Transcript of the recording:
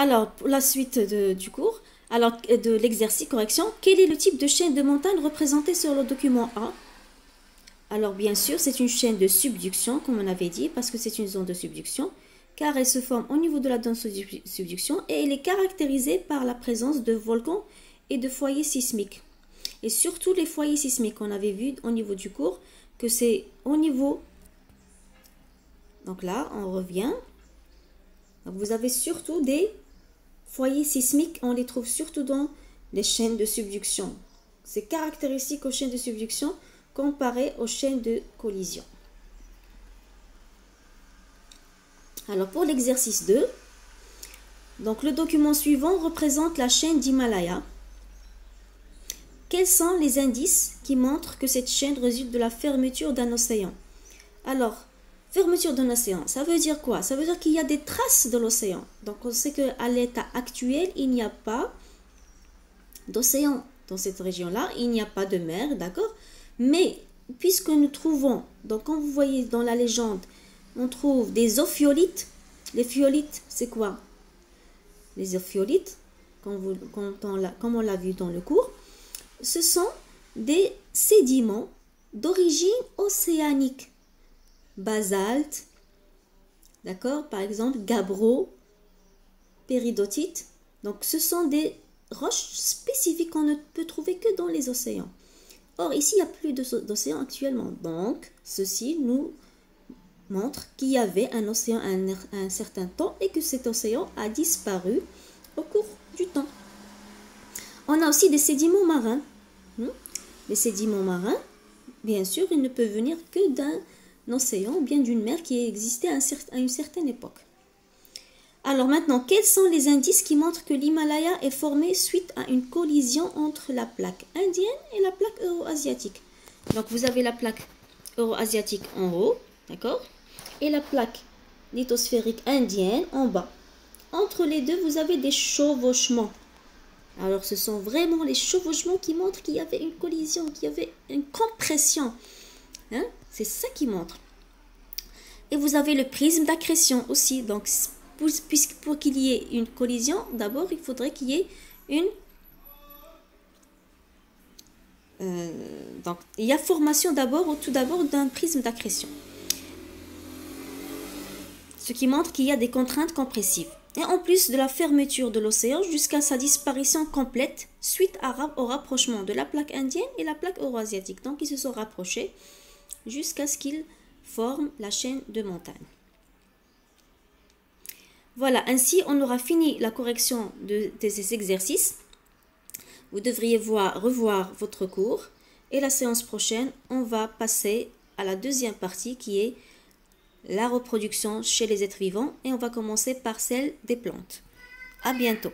Alors, pour la suite du cours, alors de l'exercice correction, quel est le type de chaîne de montagne représenté sur le document A? Alors, bien sûr, c'est une chaîne de subduction, comme on avait dit, parce que c'est une zone de subduction, car elle se forme au niveau de la zone de subduction et elle est caractérisée par la présence de volcans et de foyers sismiques. Et surtout les foyers sismiques, on avait vu au niveau du cours que c'est au niveau... Donc là, on revient. Donc vous avez surtout des foyers sismiques, on les trouve surtout dans les chaînes de subduction. C'est caractéristique aux chaînes de subduction comparé aux chaînes de collision. Alors pour l'exercice 2, donc le document suivant représente la chaîne d'Himalaya. Quels sont les indices qui montrent que cette chaîne résulte de la fermeture d'un océan? Alors, fermeture d'un océan, ça veut dire quoi? Ça veut dire qu'il y a des traces de l'océan. Donc on sait qu'à l'état actuel, il n'y a pas d'océan dans cette région-là, il n'y a pas de mer, d'accord? Mais puisque nous trouvons, donc quand vous voyez dans la légende, on trouve des ophiolites. Les phiolites, c'est quoi? Les ophiolites, comme on l'a vu dans le cours, ce sont des sédiments d'origine océanique. Basalte, d'accord? Par exemple, gabbro, péridotite. Donc, ce sont des roches spécifiques qu'on ne peut trouver que dans les océans. Or, ici, il n'y a plus d'océan actuellement. Donc, ceci nous montre qu'il y avait un océan à un certain temps et que cet océan a disparu au cours du temps. On a aussi des sédiments marins. Les sédiments marins, bien sûr, ils ne peuvent venir que d'un océan ou bien d'une mer qui existait à une certaine époque. Alors maintenant, quels sont les indices qui montrent que l'Himalaya est formé suite à une collision entre la plaque indienne et la plaque euro-asiatique? Donc vous avez la plaque euro-asiatique en haut, d'accord? Et la plaque lithosphérique indienne en bas. Entre les deux, vous avez des chevauchements. Alors, ce sont vraiment les chevauchements qui montrent qu'il y avait une collision, qu'il y avait une compression. Hein? C'est ça qui montre. Et vous avez le prisme d'accrétion aussi. Donc, pour qu'il y ait une collision, d'abord, il faudrait qu'il y ait une... donc, il y a formation tout d'abord d'un prisme d'accrétion. Ce qui montre qu'il y a des contraintes compressives. Et en plus de la fermeture de l'océan jusqu'à sa disparition complète suite au rapprochement de la plaque indienne et la plaque euro-asiatique. Donc, ils se sont rapprochés jusqu'à ce qu'ils forment la chaîne de montagnes. Voilà, ainsi on aura fini la correction de ces exercices. Vous devriez revoir votre cours et la séance prochaine, on va passer à la deuxième partie qui est la reproduction chez les êtres vivants et on va commencer par celle des plantes. À bientôt.